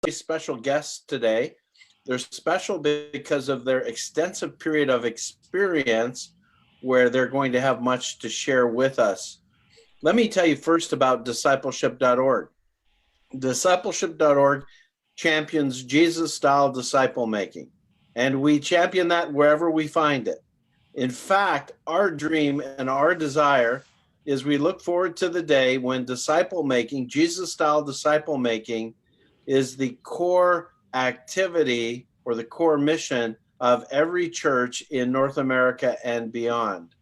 special guests today. They're special because of their extensive period of experience where they're going to have much to share with us. Let me tell you first about discipleship.org. Discipleship.org champions Jesus-style disciple making, and we champion that wherever we find it. In fact, our dream and our desire is we look forward to the day when disciple making, Jesus-style disciple making, is the core activity or the core mission of every church in North America and beyond.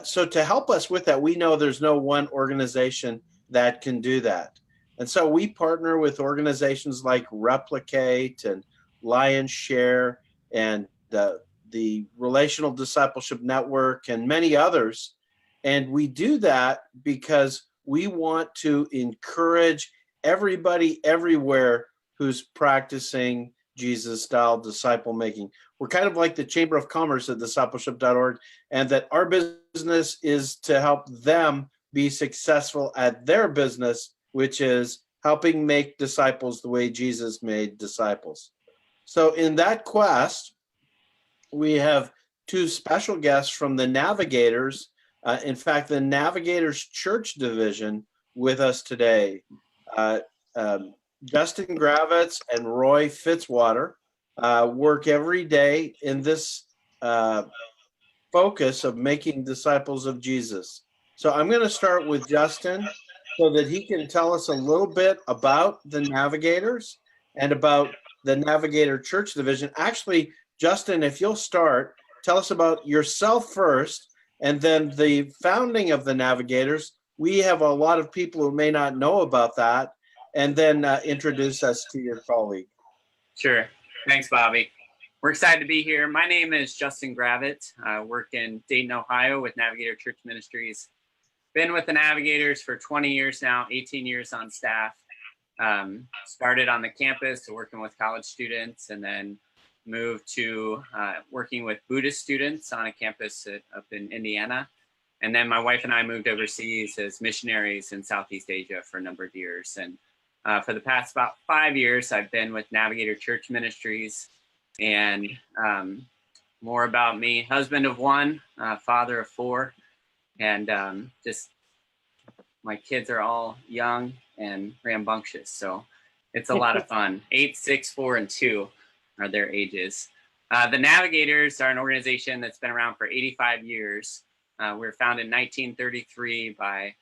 So to help us with that, we know there's no one organization that can do that. And so we partner with organizations like Replicate and Lion Share and the Relational Discipleship Network and many others. And we do that because we want to encourage everybody everywhere who's practicing Jesus-style disciple making. We're kind of like the Chamber of Commerce at discipleship.org, and that our business is to help them be successful at their business, which is helping make disciples the way Jesus made disciples. So in that quest, we have two special guests from the Navigators. In fact, the Navigators Church Division with us today. Justin Gravitt and Roy Fitzwater work every day in this focus of making disciples of Jesus. So I'm going to start with Justin so that he can tell us a little bit about the Navigators and about the Navigator Church Division. Actually, Justin, if you'll start, tell us about yourself first, and then the founding of the Navigators. We have a lot of people who may not know about that, and then introduce us to your colleague. Sure. Thanks, Bobby. We're excited to be here. My name is Justin Gravitt. I work in Dayton, Ohio with Navigator Church Ministries. Been with the Navigators for 20 years now, 18 years on staff. Started on the campus working with college students, and then moved to working with Buddhist students on a campus up in Indiana. And then my wife and I moved overseas as missionaries in Southeast Asia for a number of years. And for the past about 5 years, I've been with Navigator Church Ministries. And more about me: husband of one, father of four, and just my kids are all young and rambunctious, so it's a lot of fun. 8, 6, 4, and 2 are their ages. The Navigators are an organization that's been around for 85 years. We were founded in 1933 by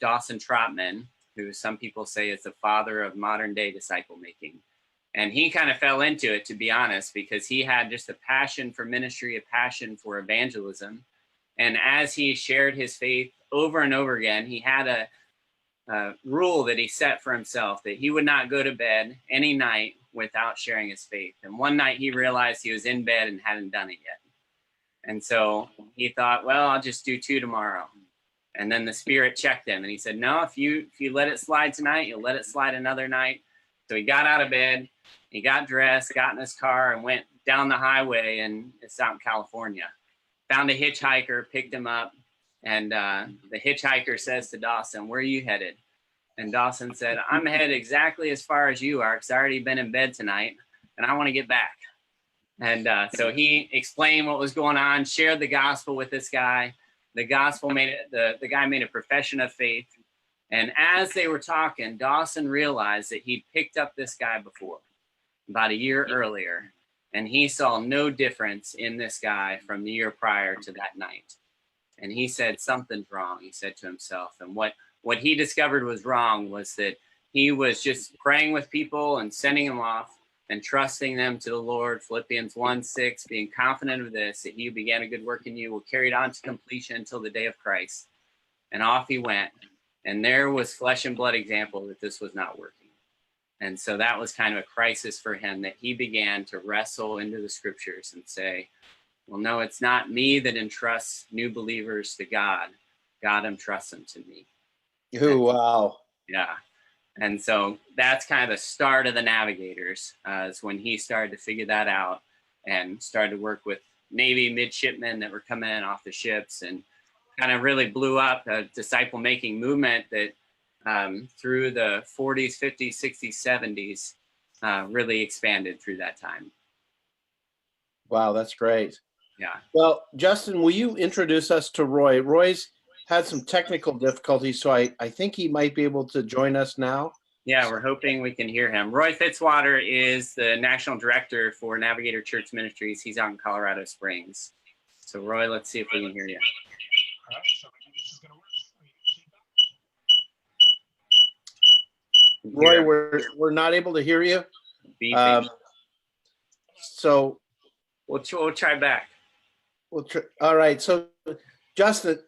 Dawson Trotman, who some people say is the father of modern day disciple making. And he kind of fell into it, to be honest, because he had just a passion for ministry, a passion for evangelism. And as he shared his faith over and over again, he had a rule that he set for himself, that he would not go to bed any night without sharing his faith. And one night he realized he was in bed and hadn't done it yet. And so he thought, well, I'll just do 2 tomorrow. And then the Spirit checked him and he said, no, if you let it slide tonight, you'll let it slide another night. So he got out of bed, he got dressed, got in his car, and went down the highway, and it's out in California. Found a hitchhiker, picked him up, and the hitchhiker says to Dawson, where are you headed? And Dawson said, I'm headed exactly as far as you are, because I've already been in bed tonight, and I want to get back. And so he explained what was going on, shared the gospel with this guy. The gospel the guy made a profession of faith. And as they were talking, Dawson realized that he'd picked up this guy before, about a year earlier, and he saw no difference in this guy from the year prior to that night. And he said, something's wrong, he said to himself. And what he discovered was wrong was that he was just praying with people and sending them off and trusting them to the Lord. Philippians 1:6, being confident of this, that he who began a good work in you will carry it on to completion until the day of Christ. And off he went. And there was flesh and blood example that this was not working. And so that was kind of a crisis for him, that he began to wrestle into the scriptures and say, well, no, it's not me that entrusts new believers to God. God entrusts them to me. Oh, wow. Yeah. And so that's kind of the start of the Navigators, is when he started to figure that out and started to work with Navy midshipmen that were coming in off the ships, and kind of really blew up a disciple-making movement that through the 40s, 50s, 60s, 70s really expanded through that time. Wow, that's great. Yeah. Well, Justin, will you introduce us to Roy? Roy's had some technical difficulties, so I think he might be able to join us now. Yeah, we're hoping we can hear him. Roy Fitzwater is the National Director for Navigator Church Ministries. He's out in Colorado Springs. So Roy, let's see if we can hear you. Roy, we're not able to hear you. So we'll try back. All right. So Justin,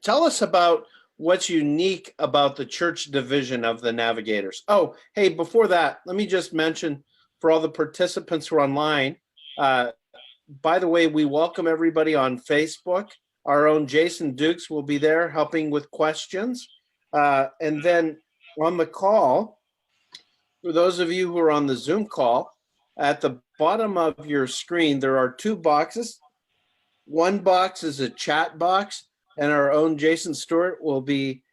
tell us about what's unique about the church division of the Navigators. Oh, hey, before that, let me just mention for all the participants who are online, by the way, we welcome everybody on Facebook. Our own Jason Dukes will be there helping with questions. And then on the call, for those of you who are on the Zoom call, at the bottom of your screen, there are two boxes. One box is a chat box, and our own Jason Stewart will be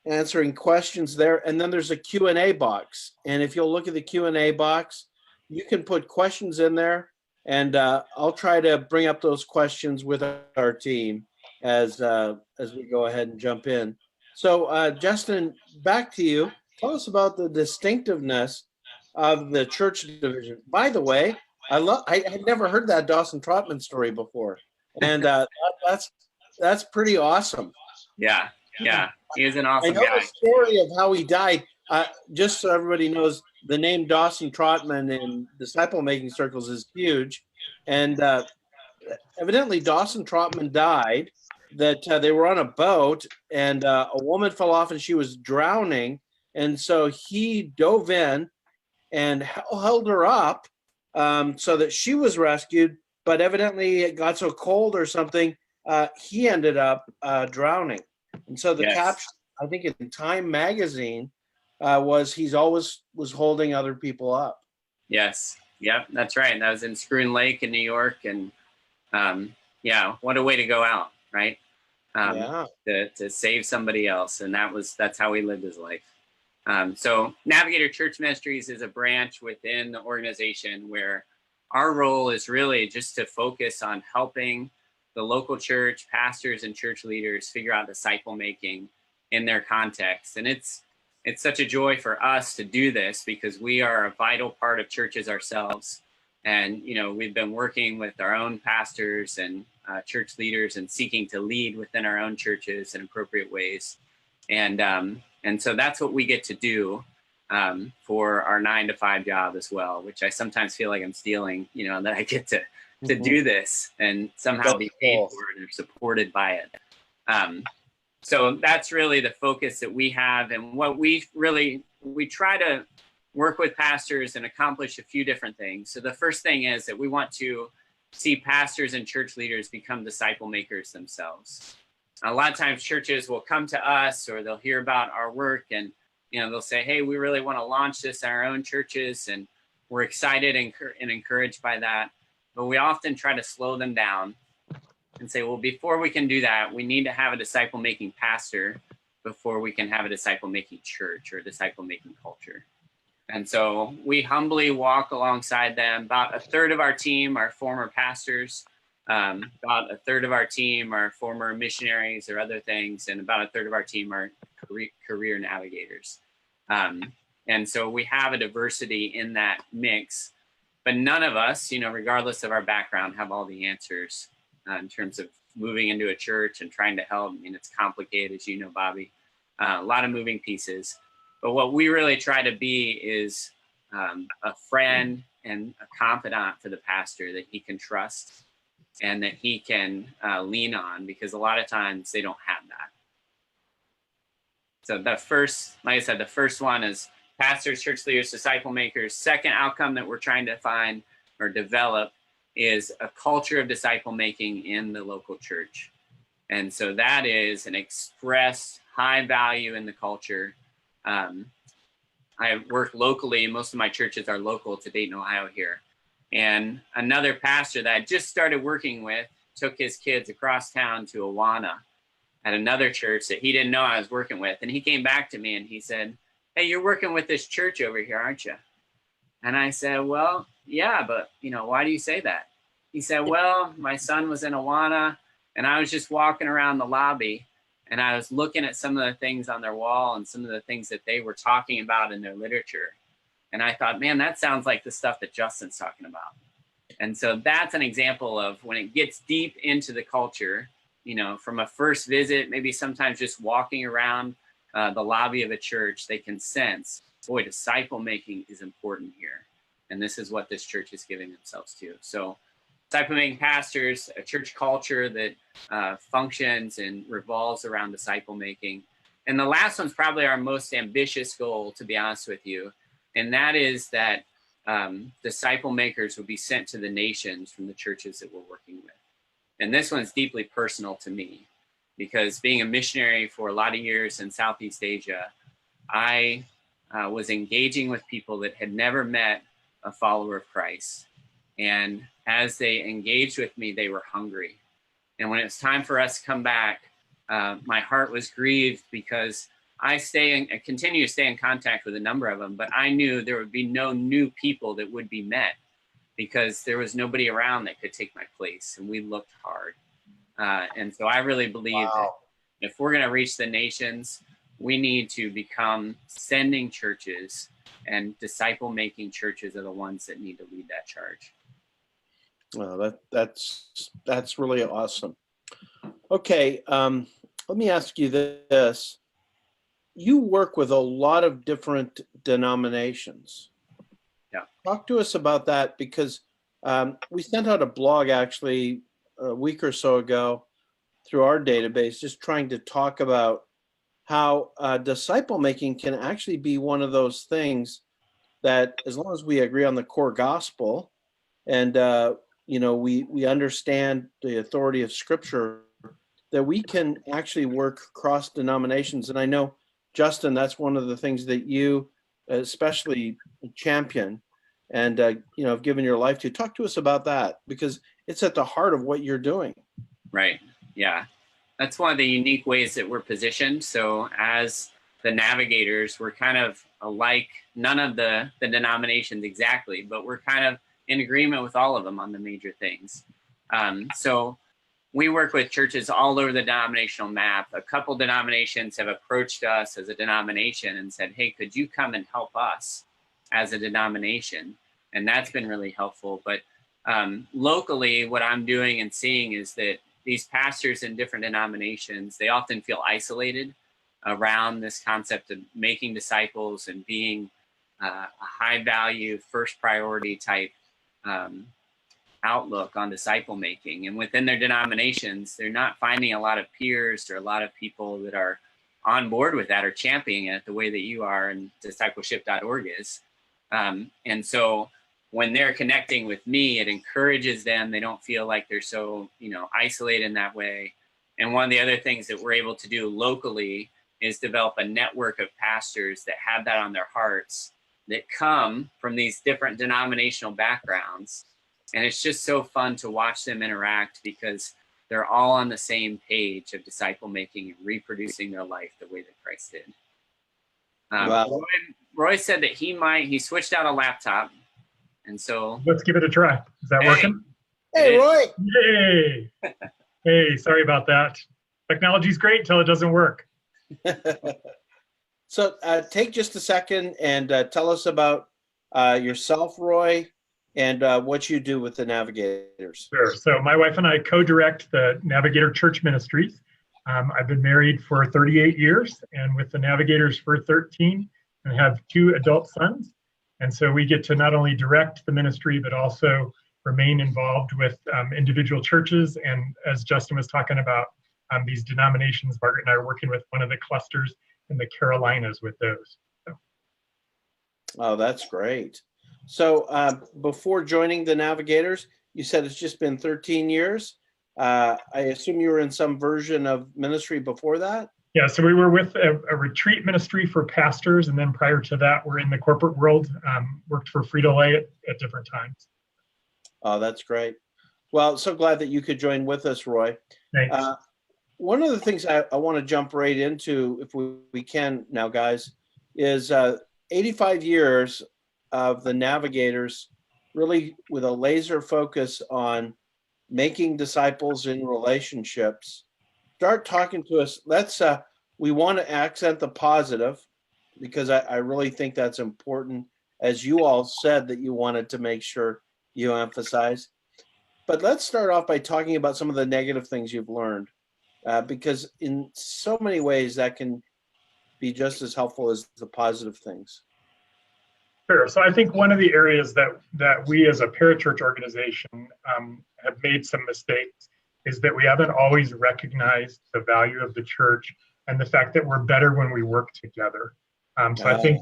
answering questions there. And then there's a Q&A box. And if you'll look at the Q&A box, you can put questions in there, and I'll try to bring up those questions with our team as we go ahead and jump in. So, Justin, back to you. Tell us about the distinctiveness of the church division. By the way, I had never heard that Dawson Trotman story before, and that's pretty awesome. Yeah, he is an awesome guy. I know the story of how he died. Just so everybody knows, the name Dawson Trotman in disciple-making circles is huge, and evidently Dawson Trotman died. That they were on a boat, and a woman fell off, and she was drowning, and so he dove in and held her up so that she was rescued. But evidently, it got so cold or something, he ended up drowning. And so the caption, I think, in Time magazine was he's always was holding other people up. Yes. Yep, that's right. And that was in Scroon Lake in New York. And yeah, what a way to go out, right? To save somebody else. And that's how he lived his life. So Navigator Church Ministries is a branch within the organization where our role is really just to focus on helping the local church, pastors and church leaders figure out disciple making in their context. And it's such a joy for us to do this because we are a vital part of churches ourselves. And, you know, we've been working with our own pastors and church leaders and seeking to lead within our own churches in appropriate ways. And so that's what we get to do for our 9-to-5 job as well, which I sometimes feel like I'm stealing, you know, that I get to do this and somehow be paid for it or supported by it. So that's really the focus that we have. And what we try to work with pastors and accomplish a few different things. So the first thing is that we want to see pastors and church leaders become disciple makers themselves. A lot of times churches will come to us or they'll hear about our work and, you know, they'll say, hey, we really want to launch this in our own churches. And we're excited and encouraged by that. But we often try to slow them down and say, well, before we can do that, we need to have a disciple-making pastor before we can have a disciple-making church or a disciple-making culture. And so we humbly walk alongside them. About a third of our team are former pastors. About a third of our team are former missionaries or other things. And about a third of our team are career navigators. And so we have a diversity in that mix. But none of us, you know, regardless of our background, have all the answers in terms of moving into a church and trying to help. I mean, it's complicated, as you know, Bobby. A lot of moving pieces. But what we really try to be is a friend and a confidant for the pastor that he can trust and that he can lean on, because a lot of times they don't have that. So the first, like I said, the first one is pastors, church leaders, disciple makers. Second outcome that we're trying to find or develop is a culture of disciple making in the local church. And so that is an expressed high value in the culture. I work locally. Most of my churches are local to Dayton, Ohio here. And another pastor that I just started working with took his kids across town to Awana at another church that he didn't know I was working with. And he came back to me and he said, hey, you're working with this church over here, aren't you? And I said, well, yeah, but why do you say that? He said, well, my son was in Awana and I was just walking around the lobby and I was looking at some of the things on their wall and some of the things that they were talking about in their literature. And I thought, man, that sounds like the stuff that Justin's talking about. And so that's an example of when it gets deep into the culture, from a first visit, maybe sometimes just walking around the lobby of a church, they can sense, boy, disciple making is important here. And this is what this church is giving themselves to. So disciple making pastors, a church culture that functions and revolves around disciple making. And the last one's probably our most ambitious goal, to be honest with you. And that is that disciple makers will be sent to the nations from the churches that we're working with. And this one's deeply personal to me because being a missionary for a lot of years in Southeast Asia, I was engaging with people that had never met a follower of Christ. And as they engaged with me, they were hungry. And when it was time for us to come back, my heart was grieved because I continue to stay in contact with a number of them, but I knew there would be no new people that would be met because there was nobody around that could take my place, and we looked hard. And so I really believe that if we're going to reach the nations, we need to become sending churches, and disciple-making churches are the ones that need to lead that charge. Well, that's really awesome. Okay, let me ask you this. You work with a lot of different denominations. Yeah. Talk to us about that because we sent out a blog actually a week or so ago through our database, just trying to talk about how disciple making can actually be one of those things that, as long as we agree on the core gospel and we understand the authority of Scripture, that we can actually work cross denominations. And I know, Justin, that's one of the things that you especially champion and have given your life to. Talk to us about that because it's at the heart of what you're doing. Right. Yeah. That's one of the unique ways that we're positioned. So as the Navigators, we're kind of alike, none of the denominations exactly, but we're kind of in agreement with all of them on the major things. So we work with churches all over the denominational map. A couple denominations have approached us as a denomination and said, hey, could you come and help us as a denomination? And that's been really helpful. But locally, what I'm doing and seeing is that these pastors in different denominations, they often feel isolated around this concept of making disciples and being a high value, first priority type outlook on disciple making. And within their denominations, they're not finding a lot of peers or a lot of people that are on board with that or championing it the way that you are and discipleship.org is. And so when they're connecting with me, it encourages them. They don't feel like they're so, isolated in that way. And one of the other things that we're able to do locally is develop a network of pastors that have that on their hearts, that come from these different denominational backgrounds. And it's just so fun to watch them interact because they're all on the same page of disciple making and reproducing their life the way that Christ did. Wow. Roy said that he switched out a laptop. And so let's give it a try. Is that working? Hey, Roy. Yay. Hey, sorry about that. Technology's great until it doesn't work. So take just a second and tell us about yourself, Roy, and what you do with the Navigators. Sure. So my wife and I co-direct the Navigator Church Ministries. I've been married for 38 years and with the Navigators for 13 and have 2 adult sons. And so we get to not only direct the ministry, but also remain involved with individual churches. And as Justin was talking about, these denominations, Margaret and I are working with one of the clusters in the Carolinas with those. So. Oh, that's great. So before joining the Navigators, you said it's just been 13 years. I assume you were in some version of ministry before that? Yeah, so we were with a retreat ministry for pastors, and then prior to that, we're in the corporate world, worked for Frito-Lay at different times. Oh, that's great. Well, so glad that you could join with us, Roy. Thanks. One of the things I want to jump right into, if we can now, guys, is 85 years of the Navigators, really with a laser focus on making disciples in relationships. Start talking to us. We want to accent the positive, because I really think that's important, as you all said that you wanted to make sure you emphasize. But let's start off by talking about some of the negative things you've learned, because in so many ways that can be just as helpful as the positive things. Sure. So I think one of the areas that we as a parachurch organization have made some mistakes is that we haven't always recognized the value of the church and the fact that we're better when we work together. I think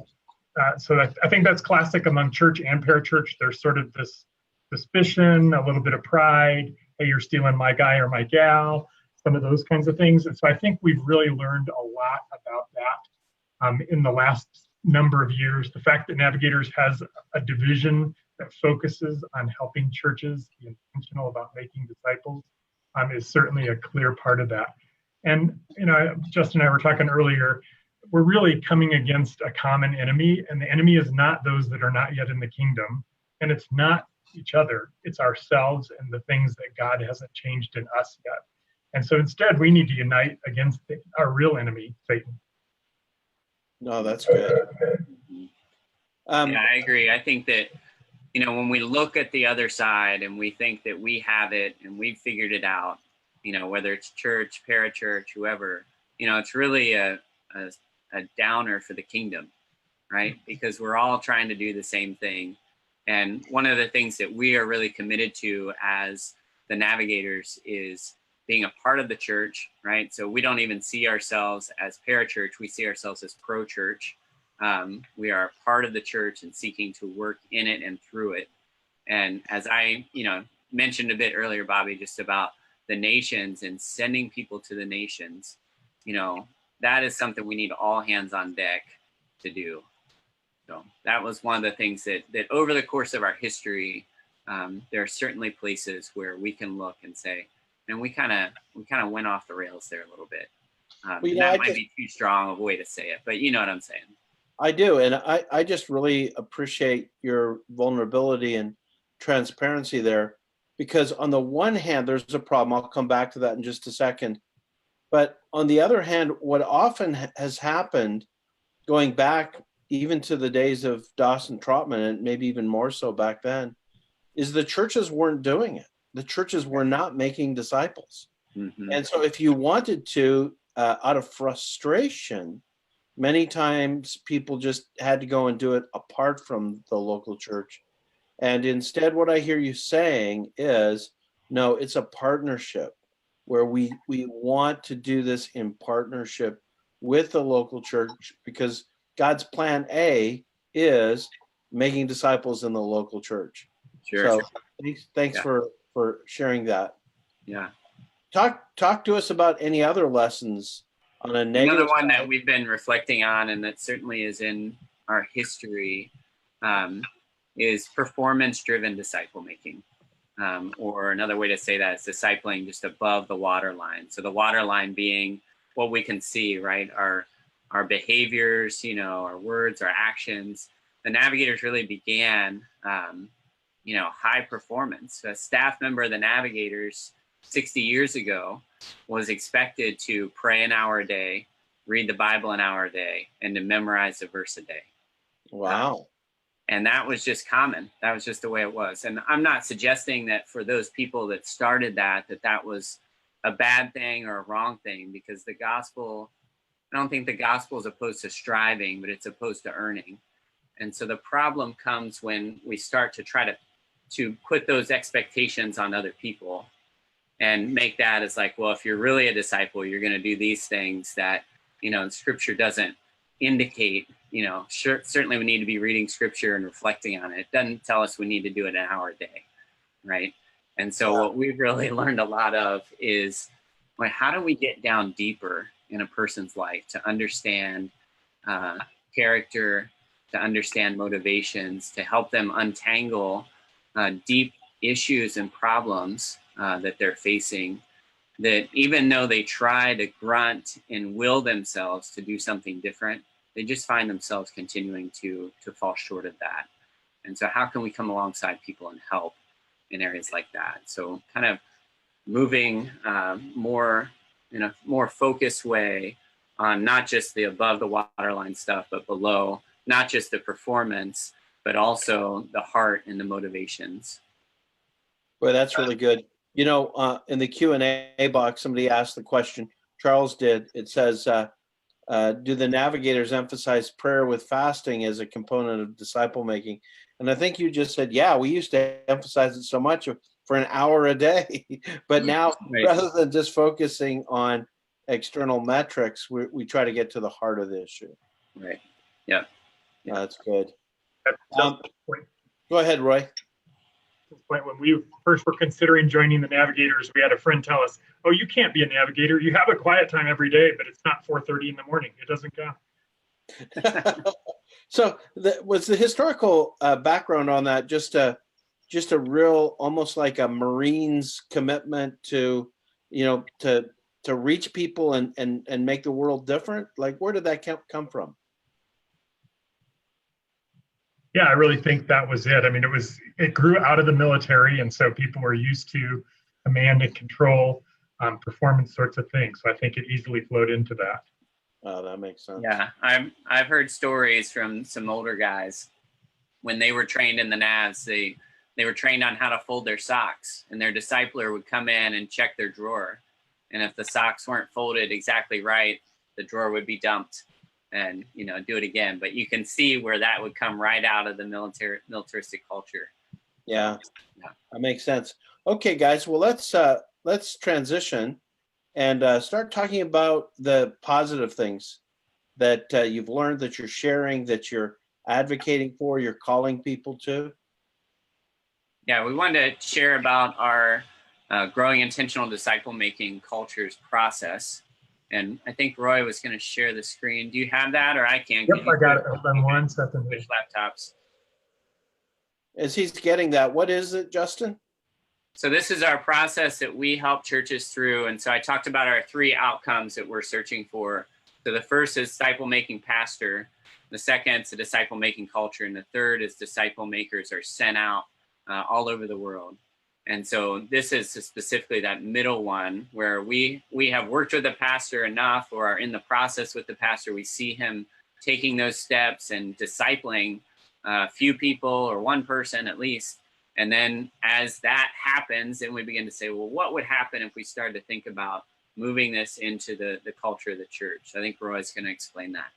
that's classic among church and parachurch. There's sort of this suspicion, a little bit of pride. Hey, you're stealing my guy or my gal, some of those kinds of things. And so I think we've really learned a lot about that in the last number of years. The fact that Navigators has a division that focuses on helping churches be intentional about making disciples is certainly a clear part of that. And, Justin and I were talking earlier, we're really coming against a common enemy, and the enemy is not those that are not yet in the kingdom, and it's not each other, it's ourselves and the things that God hasn't changed in us yet. And so instead, we need to unite against our real enemy, Satan. No, that's good. Yeah, I agree. I think that, when we look at the other side and we think that we have it and we've figured it out, whether it's church, parachurch, whoever, it's really a downer for the kingdom, right? Because we're all trying to do the same thing. And one of the things that we are really committed to as the Navigators is being a part of the church, right? So we don't even see ourselves as parachurch, we see ourselves as pro-church. We are a part of the church and seeking to work in it and through it. And as I, mentioned a bit earlier, Bobby, just about the nations and sending people to the nations, that is something we need all hands on deck to do. So that was one of the things that over the course of our history, there are certainly places where we can look and say, and we kind of went off the rails there a little bit. That might be too strong of a way to say it, but you know what I'm saying. I do, and I just really appreciate your vulnerability and transparency there, because on the one hand, there's a problem. I'll come back to that in just a second. But on the other hand, what often has happened, going back even to the days of Dawson Trotman, and maybe even more so back then, is the churches weren't doing it. The churches were not making disciples. Mm-hmm. And so if you wanted to, out of frustration, many times people just had to go and do it apart from the local church. And instead, what I hear you saying is, no, it's a partnership where we want to do this in partnership with the local church, because God's plan A is making disciples in the local church. Sure. So thanks for sharing that. Yeah. Talk to us about any other lessons on a negative. Another one that we've been reflecting on, and that certainly is in our history, is performance-driven disciple making. Or another way to say that is discipling just above the waterline. So the waterline being what we can see, right? Our behaviors, our words, our actions. The Navigators really began, high performance. A staff member of the Navigators 60 years ago was expected to pray an hour a day, read the Bible an hour a day, and to memorize a verse a day. Wow. And that was just common. That was just the way it was. And I'm not suggesting that for those people that started that was a bad thing or a wrong thing, because the gospel, I don't think the gospel is opposed to striving, but it's opposed to earning. And so the problem comes when we start to try to put those expectations on other people and make that as like, well, if you're really a disciple, you're going to do these things that, Scripture doesn't indicate. Certainly we need to be reading Scripture and reflecting on it. It doesn't tell us we need to do it an hour a day, right? And so what we've really learned a lot of is, well, how do we get down deeper in a person's life to understand character, to understand motivations, to help them untangle deep issues and problems that they're facing, that even though they try to grunt and will themselves to do something different, they just find themselves continuing to fall short of that. And so how can we come alongside people and help in areas like that? So kind of moving more in a more focused way on not just the above the waterline stuff, but below, not just the performance, but also the heart and the motivations. Boy, that's really good. You know, in the Q&A box, somebody asked the question, Charles did. It says, do the Navigators emphasize prayer with fasting as a component of disciple making? And I think you just said, yeah, we used to emphasize it so much for an hour a day. But now, Right. rather than just focusing on external metrics, we try to get to the heart of the issue. Right. Yeah. That's good. Just Go ahead, Roy. At this point, when we first were considering joining the Navigators, we had a friend tell us, "Oh, you can't be a Navigator. You have a quiet time every day, but it's not 4:30 in the morning. It doesn't count." So, was the historical background on that just a real, almost like a Marines commitment to, to reach people and make the world different? Like, where did that come from? Yeah, I really think that was it. I mean, it grew out of the military, and so people were used to command and control, performance sorts of things. So I think it easily flowed into that. Oh, that makes sense. Yeah, I've heard stories from some older guys when they were trained in the Navs. They were trained on how to fold their socks, and their discipler would come in and check their drawer, and if the socks weren't folded exactly right, the drawer would be dumped, and do it again. But you can see where that would come right out of the militaristic culture. Yeah, that makes sense. Okay, guys, well let's transition and start talking about the positive things that you've learned, that you're sharing, that you're advocating for, you're calling people to. Yeah, we wanted to share about our growing intentional disciple making cultures process. And I think Roy was going to share the screen. Do you have that, or I can? Yep, I got it. Hold on one second. Switch laptops. As he's getting that, what is it, Justin? So this is our process that we help churches through. And so I talked about our 3 outcomes that we're searching for. So the first is disciple-making pastor. The second is a disciple-making culture. And the third is disciple makers are sent out all over the world. And so this is specifically that middle one where we have worked with the pastor enough, or are in the process with the pastor. We see him taking those steps and discipling a few people or one person at least. And then as that happens, then we begin to say, well, what would happen if we started to think about moving this into the culture of the church? I think Roy's going to explain that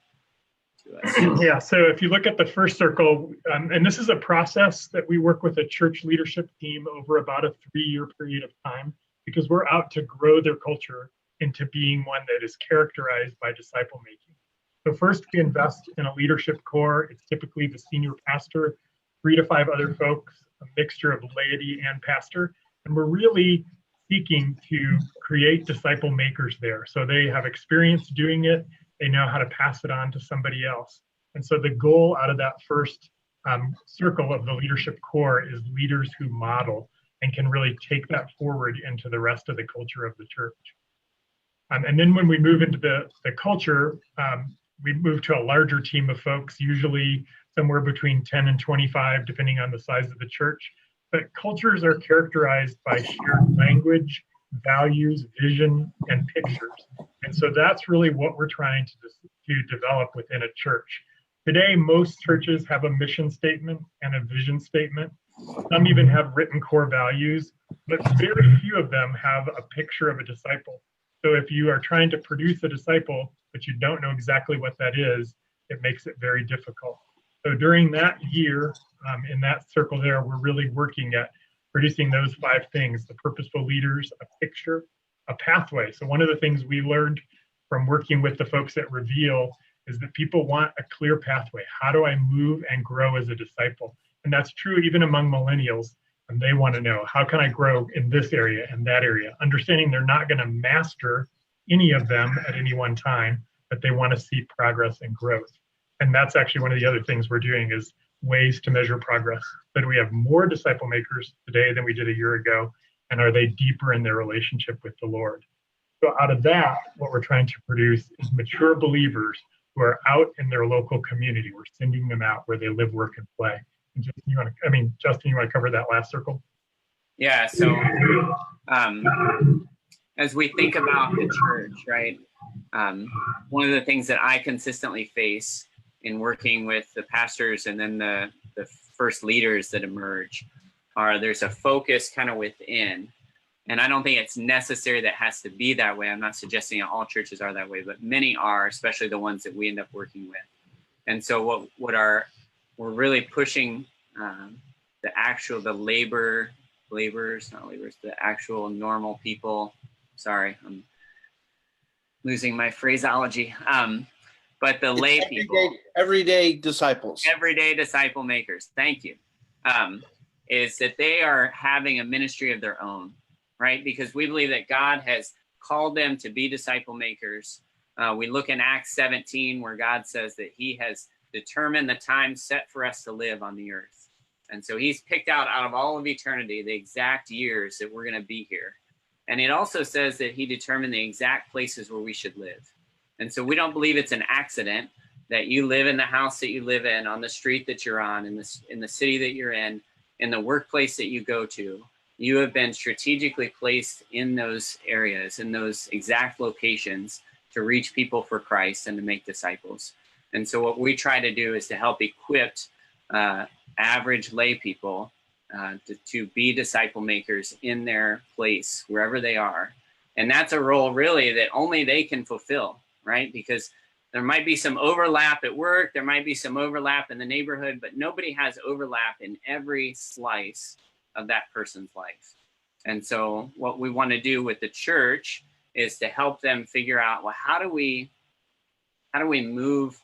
to us. Yeah, so if you look at the first circle, and this is a process that we work with a church leadership team over about a 3-year period of time, because we're out to grow their culture into being one that is characterized by disciple making. So first, we invest in a leadership core. It's typically the senior pastor, 3 to 5 other folks, a mixture of laity and pastor. And we're really seeking to create disciple makers there. So they have experience doing it. They know how to pass it on to somebody else. And so the goal out of that first circle of the leadership core is leaders who model and can really take that forward into the rest of the culture of the church. And then when we move into the culture, we move to a larger team of folks, usually somewhere between 10 and 25, depending on the size of the church. But cultures are characterized by shared language, values, vision, and pictures. And so that's really what we're trying to develop within a church. Today, most churches have a mission statement and a vision statement. Some even have written core values, but very few of them have a picture of a disciple. So if you are trying to produce a disciple, but you don't know exactly what that is, it makes it very difficult. So during that year, in that circle there, we're really working at producing those 5 things: the purposeful leaders, a picture, a pathway. So one of the things we learned from working with the folks at Reveal is that people want a clear pathway. How do I move and grow as a disciple? And that's true even among millennials. And they want to know, how can I grow in this area and that area? Understanding they're not going to master any of them at any one time, but they want to see progress and growth. And that's actually one of the other things we're doing, is ways to measure progress. But we have more disciple makers today than we did a year ago. And are they deeper in their relationship with the Lord? So out of that, what we're trying to produce is mature believers who are out in their local community. We're sending them out where they live, work, and play. Justin, you want to cover that last circle? Yeah. So as we think about the church, right? One of the things that I consistently face in working with the pastors and then the first leaders that emerge are there's a focus kind of within. And I don't think it's necessary that has to be that way. I'm not suggesting that all churches are that way, but many are, especially the ones that we end up working with. And so we're really pushing the actual normal people. Sorry, I'm losing my phraseology. But the lay people, everyday disciples, everyday disciple makers. Thank you. Is that they are having a ministry of their own, right? Because we believe that God has called them to be disciple makers. We look in Acts 17 where God says that he has determined the time set for us to live on the earth. And so he's picked out of all of eternity the exact years that we're going to be here. And it also says that he determined the exact places where we should live. And so we don't believe it's an accident that you live in the house that you live in, on the street that you're on, in the city that you're in the workplace that you go to. You have been strategically placed in those areas, in those exact locations to reach people for Christ and to make disciples. And so what we try to do is to help equip average lay people to be disciple makers in their place, wherever they are. And that's a role really that only they can fulfill, right? Because there might be some overlap at work, there might be some overlap in the neighborhood, but nobody has overlap in every slice of that person's life. And so what we want to do with the church is to help them figure out, well, how do we move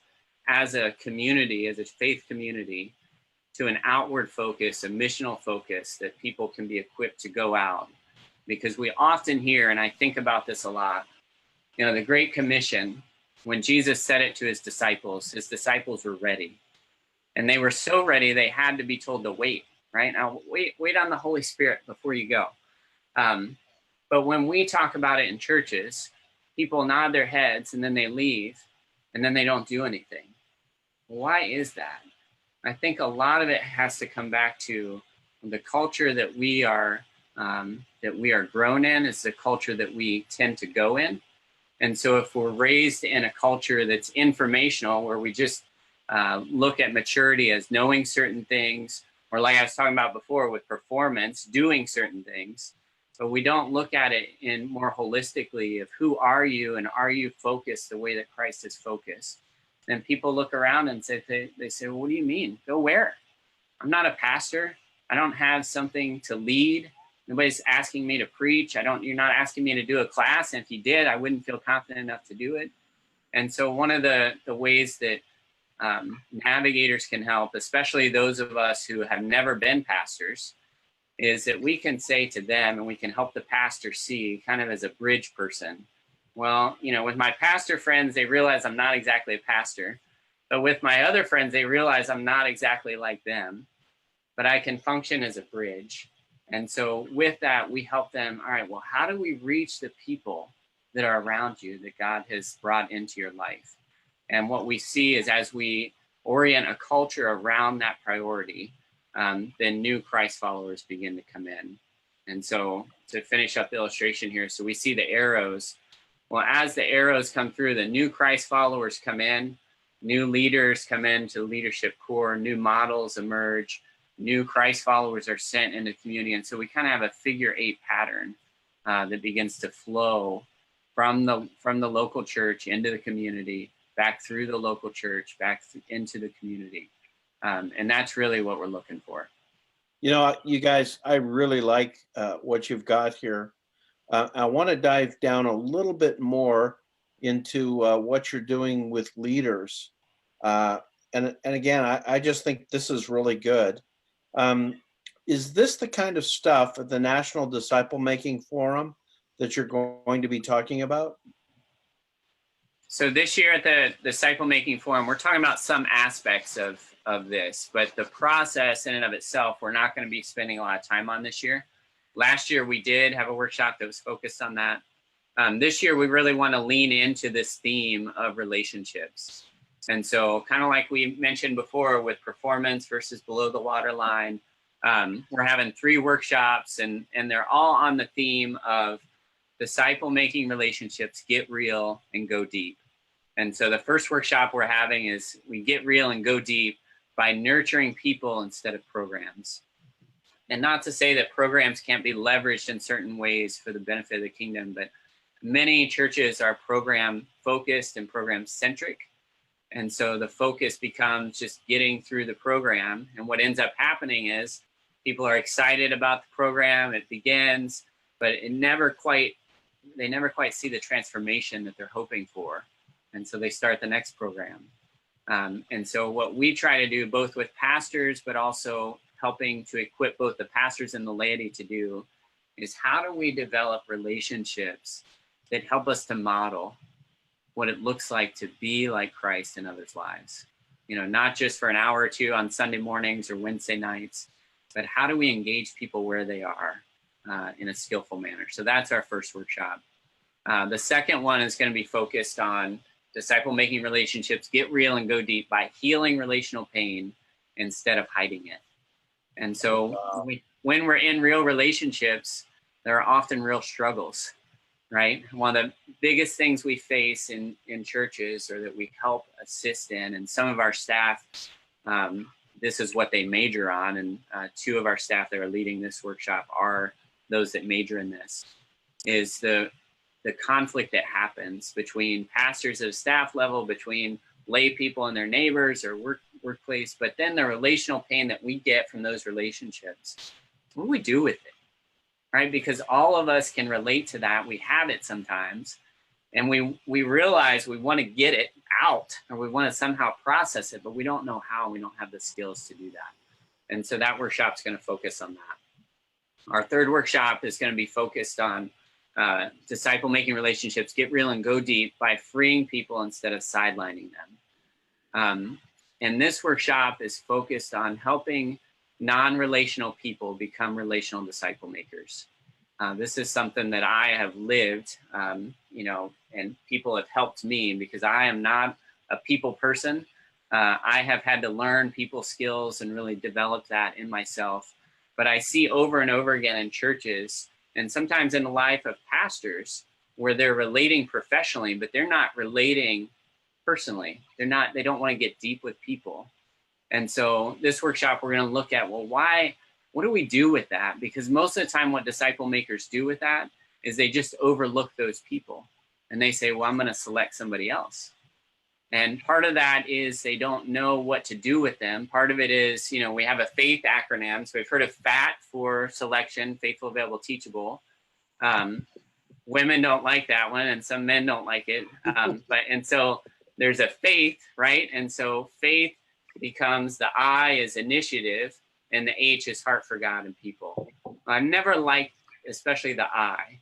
as a community, as a faith community, to an outward focus, a missional focus that people can be equipped to go out. Because we often hear, and I think about this a lot, the Great Commission, when Jesus said it to his disciples were ready. And they were so ready, they had to be told to wait, right? Now, wait on the Holy Spirit before you go. But when we talk about it in churches, people nod their heads and then they leave and then they don't do anything. Why is that? I think a lot of it has to come back to the culture that we are grown in. It's the culture that we tend to go in. And so if we're raised in a culture that's informational, where we just look at maturity as knowing certain things, or like I was talking about before with performance, doing certain things, but we don't look at it in more holistically of who are you and are you focused the way that Christ is focused? Then people look around and say, well, what do you mean? Go where? I'm not a pastor. I don't have something to lead. Nobody's asking me to preach. You're not asking me to do a class. And if you did, I wouldn't feel confident enough to do it. And so one of the ways that navigators can help, especially those of us who have never been pastors, is that we can say to them, and we can help the pastor see kind of as a bridge person, well, with my pastor friends, they realize I'm not exactly a pastor. But with my other friends, they realize I'm not exactly like them. But I can function as a bridge. And so with that, we help them, all right, well, how do we reach the people that are around you that God has brought into your life? And what we see is as we orient a culture around that priority, then new Christ followers begin to come in. And so to finish up the illustration here, so we see the arrows. Well, as the arrows come through, the new Christ followers come in, new leaders come into the leadership core, new models emerge, new Christ followers are sent into the community. And so we kind of have a figure 8 pattern that begins to flow from the local church into the community, back through the local church, back into the community. And that's really what we're looking for. You guys, I really like what you've got here. I want to dive down a little bit more into what you're doing with leaders. And again, I just think this is really good. Is this the kind of stuff at the National Disciple Making Forum that you're going to be talking about? So this year at the Disciple Making Forum, we're talking about some aspects of this, but the process in and of itself, we're not going to be spending a lot of time on this year. Last year, we did have a workshop that was focused on that. This year, we really want to lean into this theme of relationships. And so kind of like we mentioned before with performance versus below the waterline, we're having 3 workshops and they're all on the theme of disciple making relationships, get real and go deep. And so the first workshop we're having is we get real and go deep by nurturing people instead of programs. And not to say that programs can't be leveraged in certain ways for the benefit of the kingdom, but many churches are program focused and program centric. And so the focus becomes just getting through the program. And what ends up happening is people are excited about the program, it begins, but they never quite see the transformation that they're hoping for. And so they start the next program. And so what we try to do both with pastors, but also helping to equip both the pastors and the laity to do is how do we develop relationships that help us to model what it looks like to be like Christ in others' lives. You know, not just for an hour or two on Sunday mornings or Wednesday nights, but how do we engage people where they are in a skillful manner? So that's our first workshop. The second one is going to be focused on disciple making relationships, get real and go deep by healing relational pain instead of hiding it. And so when we're in real relationships, there are often real struggles, right? One of the biggest things we face in churches or that we help assist in, and some of our staff, this is what they major on, and 2 of our staff that are leading this workshop are those that major in this, is the conflict that happens between pastors at a staff level, between lay people and their neighbors or workplace, but then the relational pain that we get from those relationships. What do we do with it, right? Because all of us can relate to that. We have it sometimes, and we realize we want to get it out or we want to somehow process it, but we don't know how. We don't have the skills to do that. And so that workshop is going to focus on that. Our third workshop is going to be focused on disciple making relationships, get real and go deep by freeing people instead of sidelining them. And this workshop is focused on helping non-relational people become relational disciple makers. This is something that I have lived, you know, and people have helped me because I am not a people person. I have had to learn people skills and really develop that in myself. But I see over and over again in churches, and sometimes in the life of pastors, where they're relating professionally, but they're not relating personally. They don't want to get deep with people. And so this workshop, we're going to look at, well, what do we do with that? Because most of the time what disciple makers do with that is they just overlook those people and they say, well, I'm going to select somebody else. And part of that is they don't know what to do with them. Part of it is, you know, we have a FAITH acronym. So we've heard of FAT for selection, faithful, available, teachable. Women don't like that one, and some men don't like it. And so there's a FAITH, right? And so FAITH becomes the I is initiative, and the H is heart for God and people. I've never liked, especially the I,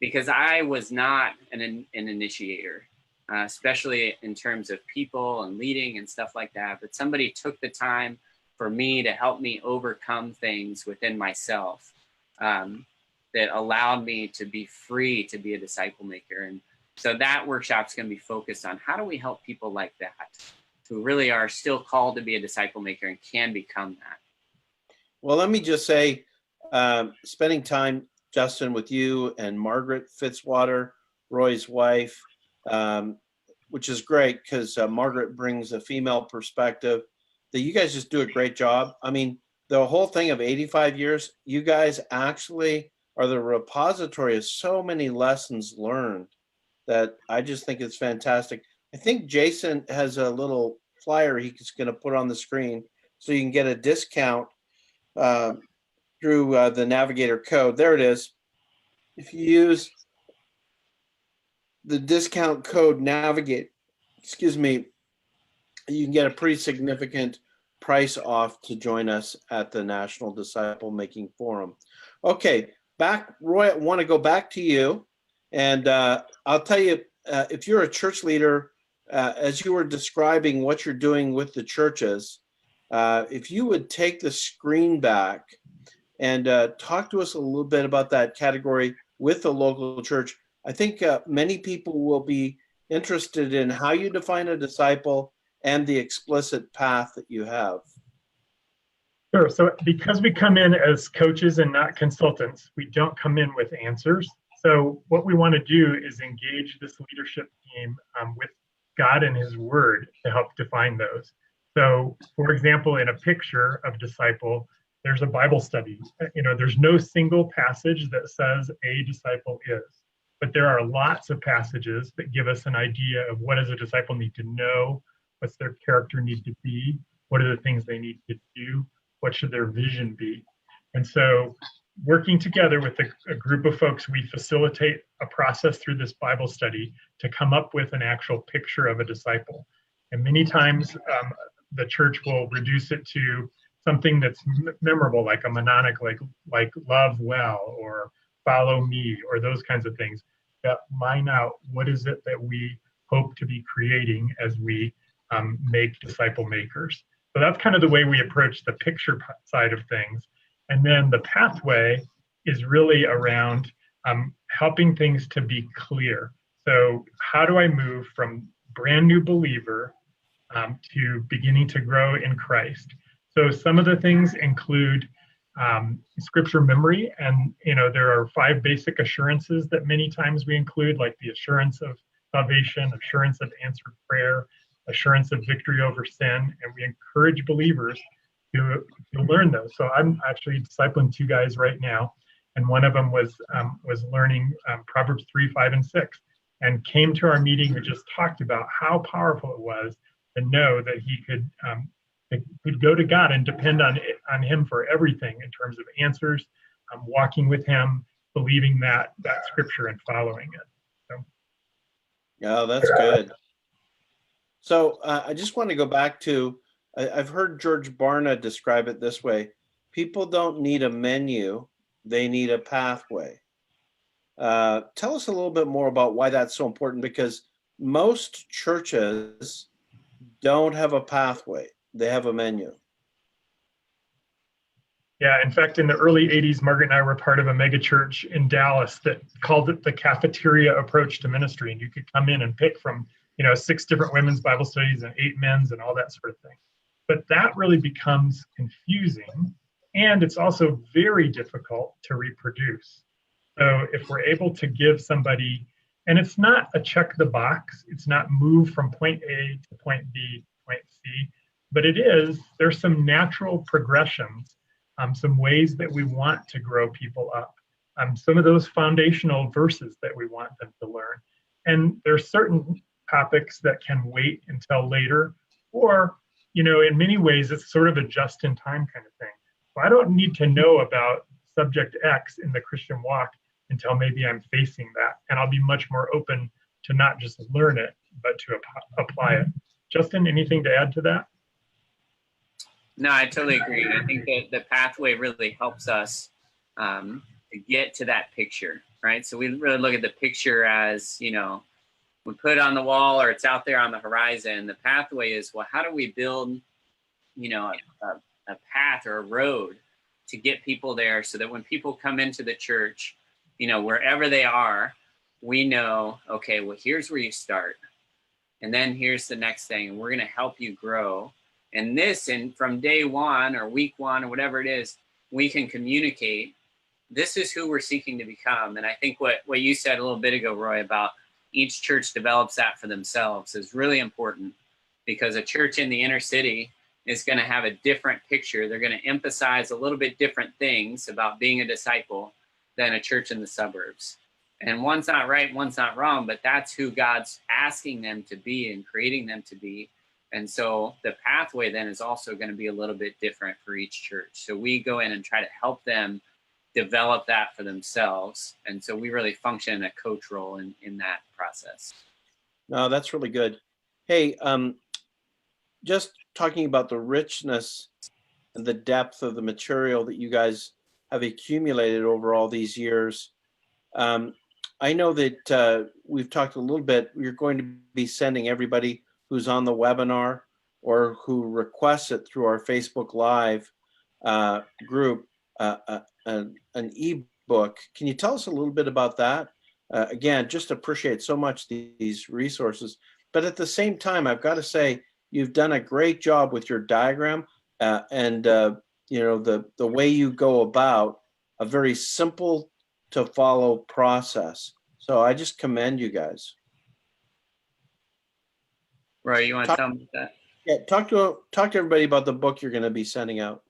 because I was not an initiator. Especially in terms of people and leading and stuff like that. But somebody took the time for me to help me overcome things within myself that allowed me to be free to be a disciple maker. And so that workshop's going to be focused on how do we help people like that who really are still called to be a disciple maker and can become that. Well, let me just say, spending time, Justin, with you and Margaret Fitzwater, Roy's wife, which is great because Margaret brings a female perspective that you guys just do a great job. I mean, the whole thing of 85 years, you guys actually are the repository of so many lessons learned that I just think it's fantastic. I think Jason has a little flyer he's going to put on the screen so you can get a discount through the Navigator code. There it is. If you use the discount code Navigate, you can get a pretty significant price off to join us at the National Disciple Making Forum. Okay, Roy, I want to go back to you. And I'll tell you, if you're a church leader, as you were describing what you're doing with the churches, if you would take the screen back and talk to us a little bit about that category with the local church. I think many people will be interested in how you define a disciple and the explicit path that you have? Sure. So because we come in as coaches and not consultants, we don't come in with answers. So what we want to do is engage this leadership team with God and His Word to help define those. So, for example, in a picture of disciple, there's a Bible study. There's no single passage that says a disciple is, but there are lots of passages that give us an idea of what does a disciple need to know, what's their character need to be, what are the things they need to do, what should their vision be. And so working together with a group of folks, we facilitate a process through this Bible study to come up with an actual picture of a disciple. And many times the church will reduce it to something that's memorable, like a mnemonic, like love well, or follow me, or those kinds of things that mine out what is it that we hope to be creating as we make disciple makers. So that's kind of the way we approach the picture side of things. And then the pathway is really around helping things to be clear. So how do I move from brand new believer to beginning to grow in Christ? So some of the things include scripture memory, and there are 5 basic assurances that many times we include, like the assurance of salvation, assurance of answered prayer, assurance of victory over sin, and we encourage believers to learn those. So I'm actually discipling 2 guys right now, and one of them was learning Proverbs 3, 5, and 6, and came to our meeting and just talked about how powerful it was to know that he could go to God and depend on Him for everything in terms of answers, walking with Him, believing that scripture and following it. So. Yeah, that's good. So I just want to go back to, I've heard George Barna describe it this way: people don't need a menu, they need a pathway. Tell us a little bit more about why that's so important, because most churches don't have a pathway, they have a menu. Yeah, in fact, in the early 80s, Margaret and I were part of a mega church in Dallas that called it the cafeteria approach to ministry. And you could come in and pick from, 6 different women's Bible studies and 8 men's and all that sort of thing. But that really becomes confusing. And it's also very difficult to reproduce. So if we're able to give somebody, and it's not a check the box, it's not move from point A to point B, point C, but there's some natural progressions, some ways that we want to grow people up, some of those foundational verses that we want them to learn. And there's certain topics that can wait until later, or, in many ways, it's sort of a just-in-time kind of thing. So I don't need to know about subject X in the Christian walk until maybe I'm facing that. And I'll be much more open to not just learn it, but to apply it. Justin, anything to add to that? No, I totally agree. I think that the pathway really helps us to get to that picture, right? So we really look at the picture as, we put it on the wall or it's out there on the horizon. The pathway is, well, how do we build, a path or a road to get people there so that when people come into the church, wherever they are, we know, okay, well, here's where you start. And then here's the next thing. And we're going to help you grow. And from day 1 or week 1 or whatever it is, we can communicate, this is who we're seeking to become. And I think what you said a little bit ago, Roy, about each church develops that for themselves is really important, because a church in the inner city is going to have a different picture. They're going to emphasize a little bit different things about being a disciple than a church in the suburbs. And one's not right, one's not wrong, but that's who God's asking them to be and creating them to be. And so the pathway then is also going to be a little bit different for each church. So we go in and try to help them develop that for themselves. And so we really function in a coach role in that process. No, that's really good. Hey, just talking about the richness and the depth of the material that you guys have accumulated over all these years. I know that we've talked a little bit, you're going to be sending everybody who's on the webinar or who requests it through our Facebook Live group an ebook. Can you tell us a little bit about that? Again, just appreciate so much these resources. But at the same time, I've got to say, You've done a great job with your diagram and the way you go about a very simple to follow process. So I just commend you guys. Roy, you want to tell me that? Yeah, talk to everybody about the book you're going to be sending out.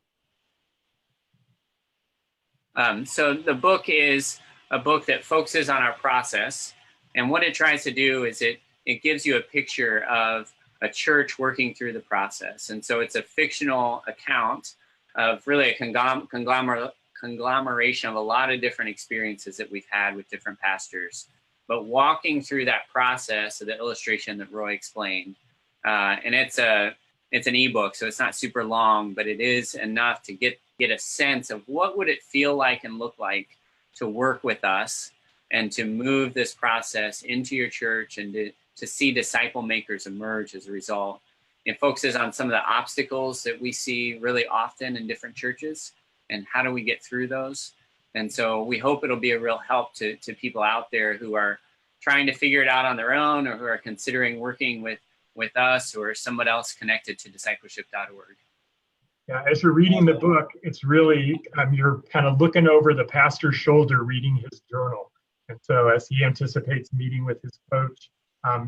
So the book is a book that focuses on our process, and what it tries to do is it gives you a picture of a church working through the process. And so it's a fictional account of really a conglomeration of a lot of different experiences that we've had with different pastors, but walking through that process of the illustration that Roy explained. And it's an ebook, so it's not super long, but it is enough to get a sense of what would it feel like and look like to work with us and to move this process into your church and to see disciple makers emerge as a result. It focuses on some of the obstacles that we see really often in different churches and how do we get through those. And so we hope it'll be a real help to people out there who are trying to figure it out on their own or who are considering working with us or someone else connected to discipleship.org. Yeah, as you're reading the book, it's really, you're kind of looking over the pastor's shoulder reading his journal. And so as he anticipates meeting with his coach,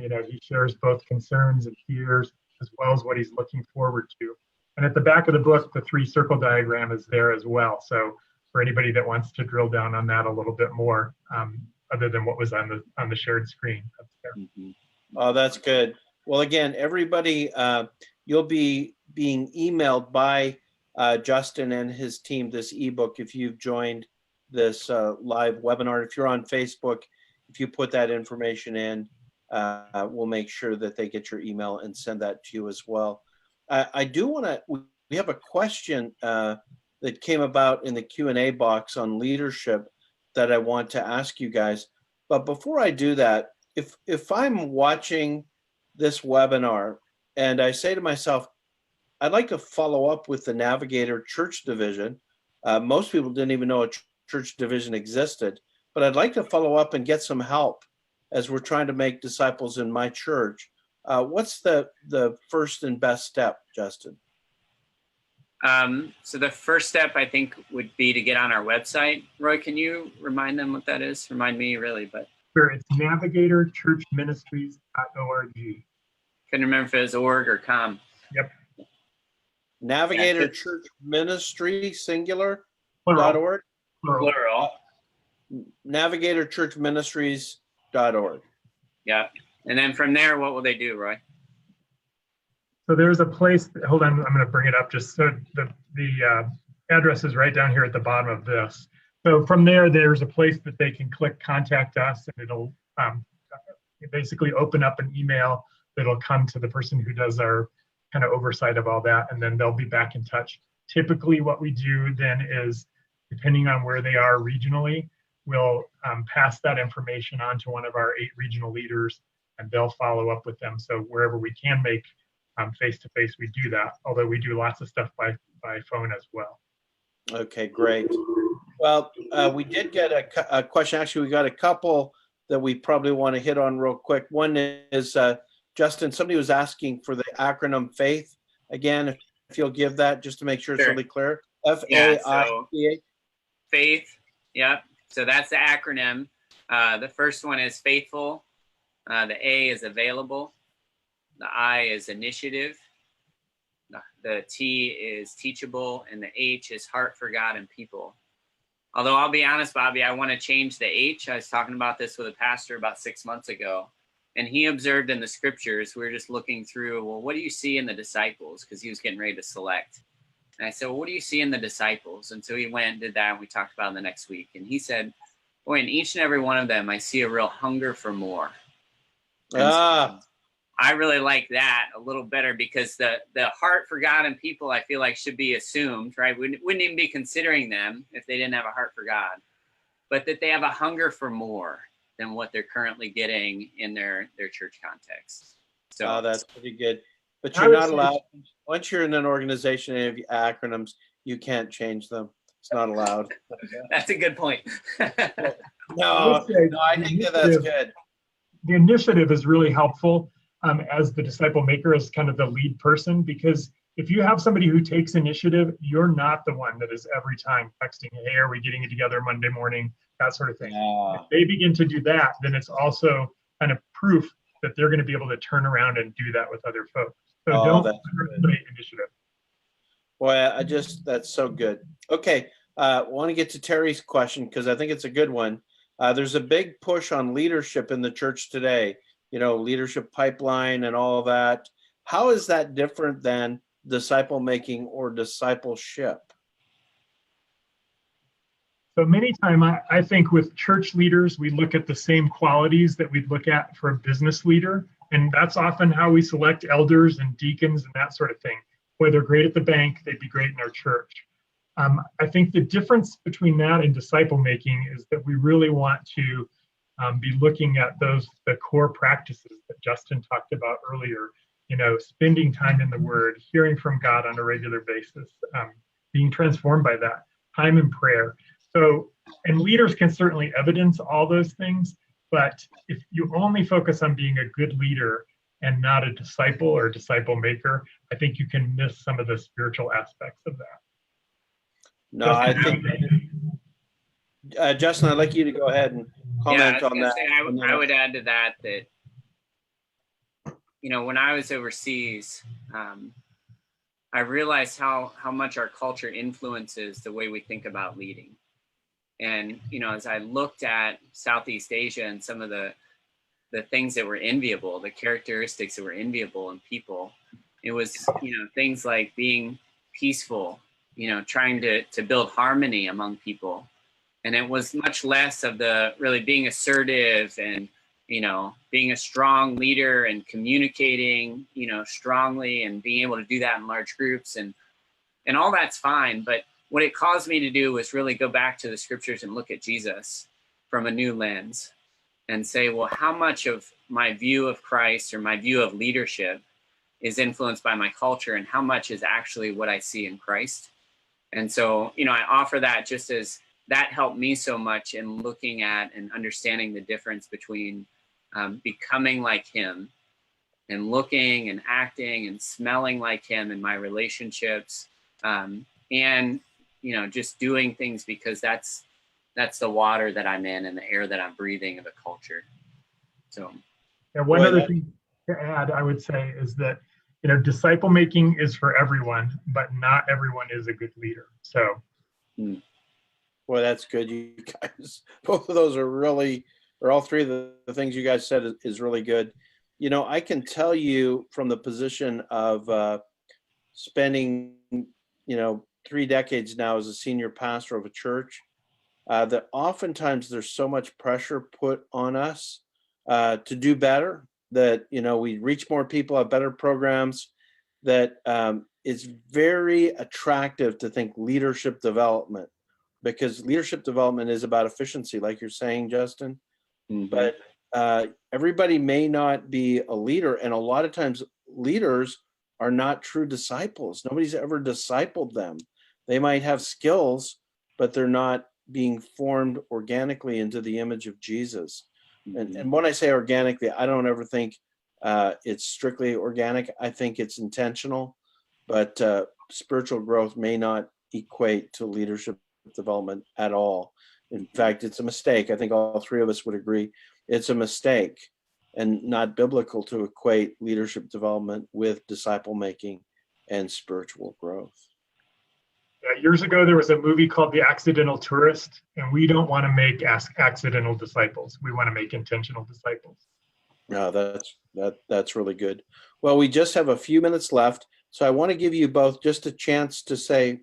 he shares both concerns and fears as well as what he's looking forward to. And at the back of the book, the 3-circle diagram is there as well. So for anybody that wants to drill down on that a little bit more, other than what was on the shared screen. That's there. Mm-hmm. Oh, that's good. Well, again, everybody, you'll be being emailed by Justin and his team this ebook if you've joined this live webinar. If you're on Facebook, if you put that information in, we'll make sure that they get your email and send that to you as well. I do want to, we have a question that came about in the Q&A box on leadership that I want to ask you guys. But before I do that, if I'm watching this webinar and I say to myself, I'd like to follow up with the Navigator Church Division. Most people didn't even know a church division existed, but I'd like to follow up and get some help as we're trying to make disciples in my church. What's the first and best step, Justin? So the first step, I think, would be to get on our website. Roy, can you remind them what that is? Remind me, really, but. Sure, it's navigatorchurchministries.org. Couldn't remember if it was org or com. Yep. Navigator Church Ministry, singular, Plural. .org? Plural. Navigatorchurchministries.org. Yeah. And then from there, what will they do, Roy? So there's a place, hold on, I'm going to bring it up just so the address is right down here at the bottom of this. So from there, there's a place that they can click contact us, and it'll basically open up an email that'll come to the person who does our kind of oversight of all that, and then they'll be back in touch. Typically what we do then is, depending on where they are regionally, we'll pass that information on to one of our 8 regional leaders, and they'll follow up with them. So wherever we can make face-to-face, we do that, although we do lots of stuff by phone as well. Okay, great. Well, we did get a question. Actually, we got a couple that we probably want to hit on real quick. One is, Justin, somebody was asking for the acronym FAITH. Again, if you'll give that just to make sure it's really clear. F-A-I-T-H. FAITH, yeah. So that's the acronym. The first one is faithful. The A is available. The I is initiative. The T is teachable. And the H is heart for God and people. Although I'll be honest, Bobby, I want to change the H. I was talking about this with a pastor about 6 months ago. And he observed in the scriptures, we were just looking through, well, what do you see in the disciples? Because he was getting ready to select. And I said, well, what do you see in the disciples? And so he went and did that, and we talked about it the next week. And he said, boy, in each and every one of them, I see a real hunger for more. So I really like that a little better, because the heart for God and people, I feel like, should be assumed, right? We wouldn't even be considering them if they didn't have a heart for God, but that they have a hunger for more than what they're currently getting in their church context. So that's pretty good. But you're not allowed, once you're in an organization and have acronyms, you can't change them. It's not allowed. That's a good point. No, I think that's good. The initiative is really helpful. as the disciple maker, as kind of the lead person, because if you have somebody who takes initiative, you're not the one that is every time texting, hey, are we getting it together Monday morning, that sort of thing. If they begin to do that, then it's also kind of proof that they're going to be able to turn around and do that with other folks. So don't underestimate initiative. Boy, that's so good. Okay, I want to get to Terry's question because I think it's a good one. There's a big push on leadership in the church today, leadership pipeline and all of that. How is that different than disciple making or discipleship? So many times, I think with church leaders, we look at the same qualities that we'd look at for a business leader. And that's often how we select elders and deacons and that sort of thing. Where they're great at the bank, they'd be great in our church. I think the difference between that and disciple making is that we really want to be looking at the core practices that Justin talked about earlier. Spending time in the Word, hearing from God on a regular basis, being transformed by that, time in prayer. So, and leaders can certainly evidence all those things, but if you only focus on being a good leader and not a disciple or disciple maker, I think you can miss some of the spiritual aspects of that. No, I think, Justin, I'd like you to go ahead and comment on that. I would add to that, when I was overseas, I realized how much our culture influences the way we think about leading. And, as I looked at Southeast Asia and some of the things that were enviable, the characteristics that were enviable in people, it was, things like being peaceful, trying to build harmony among people. And it was much less of the really being assertive and, being a strong leader and communicating, strongly and being able to do that in large groups and all that's fine. But what it caused me to do was really go back to the scriptures and look at Jesus from a new lens and say, well, how much of my view of Christ or my view of leadership is influenced by my culture and how much is actually what I see in Christ? And so, I offer that just as that helped me so much in looking at and understanding the difference between becoming like him and looking and acting and smelling like him in my relationships, and just doing things because that's the water that I'm in and the air that I'm breathing of the culture. So one other thing to add, I would say, is that disciple making is for everyone, but not everyone is a good leader. So boy, that's good, you guys. Both of those are really, or all three of the things you guys said is really good. I can tell you from the position of spending 3 decades now as a senior pastor of a church, that oftentimes there's so much pressure put on us to do better, that we reach more people, have better programs, that it's very attractive to think leadership development, because leadership development is about efficiency, like you're saying, Justin. Mm-hmm. But everybody may not be a leader, and a lot of times leaders are not true disciples. Nobody's ever discipled them. They might have skills, but they're not being formed organically into the image of Jesus. Mm-hmm. And when I say organically, I don't ever think it's strictly organic. I think it's intentional, but spiritual growth may not equate to leadership development at all. In fact, it's a mistake. I think all three of us would agree. It's a mistake and not biblical to equate leadership development with disciple making and spiritual growth. Yeah, years ago, there was a movie called The Accidental Tourist, and we don't want to make accidental disciples. We want to make intentional disciples. No, that's really good. Well, we just have a few minutes left, so I want to give you both just a chance to say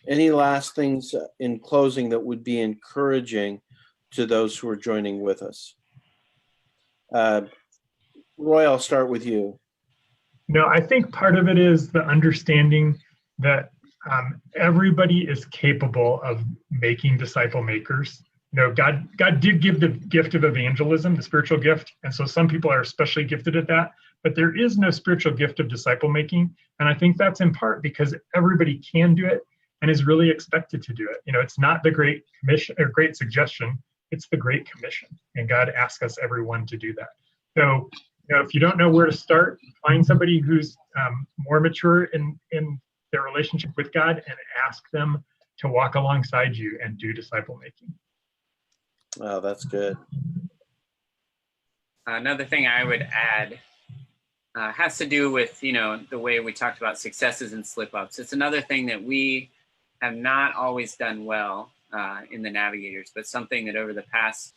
any last things in closing that would be encouraging to those who are joining with us. Roy, I'll start with you. I think part of it is the understanding that everybody is capable of making disciple makers. God did give the gift of evangelism, the spiritual gift, and so some people are especially gifted at that, but there is no spiritual gift of disciple making, and I think that's in part because everybody can do it and is really expected to do it. It's not the Great Commission or Great Suggestion, it's the Great Commission, and God asks us everyone to do that. So if you don't know where to start, find somebody who's more mature in their relationship with God and ask them to walk alongside you and do disciple making. Oh, that's good. Another thing I would add has to do with, the way we talked about successes and slip-ups. It's another thing that we have not always done well in the Navigators, but something that over the past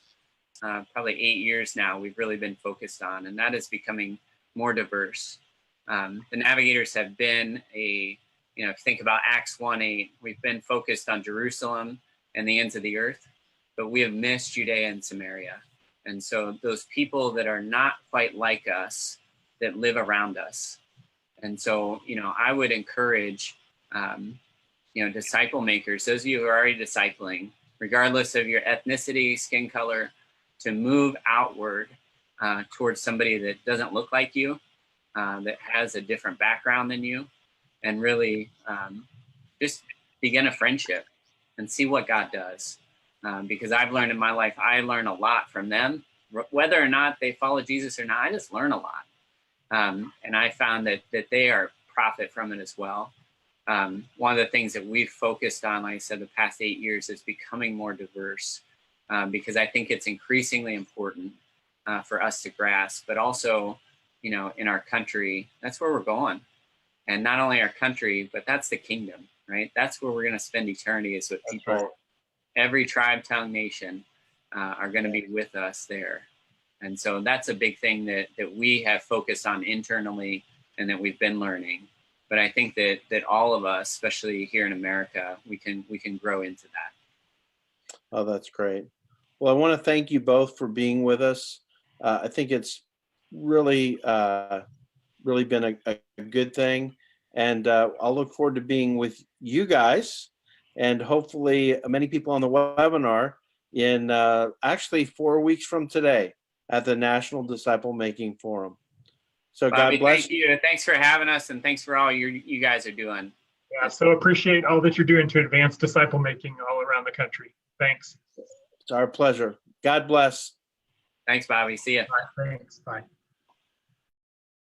probably 8 years now, we've really been focused on, and that is becoming more diverse. The Navigators have been if you think about Acts 1:8, we've been focused on Jerusalem and the ends of the earth, but we have missed Judea and Samaria. And so those people that are not quite like us, that live around us. And so, I would encourage, disciple makers, those of you who are already discipling, regardless of your ethnicity, skin color, to move outward towards somebody that doesn't look like you, that has a different background than you, and really just begin a friendship and see what God does. Because I've learned in my life, I learn a lot from them, whether or not they follow Jesus or not. I just learn a lot. And I found that they are profit from it as well. One of the things that we've focused on, like I said, the past 8 years is becoming more diverse, because I think it's increasingly important for us to grasp, but also, in our country, that's where we're going. And not only our country, but that's the kingdom, right? That's where we're going to spend eternity, is with people. Right. Every tribe, tongue, nation are going to be with us there. And so that's a big thing that we have focused on internally and that we've been learning. But I think that all of us, especially here in America, we can grow into that. Oh, that's great. Well, I want to thank you both for being with us. I think it's really been a good thing. And I'll look forward to being with you guys and hopefully many people on the webinar in actually 4 weeks from today at the National Disciple Making Forum. So Bobby, God bless thank you. Thanks for having us, and thanks for all you guys are doing. Yeah, so appreciate all that you're doing to advance disciple making all around the country. Thanks. It's our pleasure. God bless. Thanks, Bobby. See ya. All right, thanks. Bye.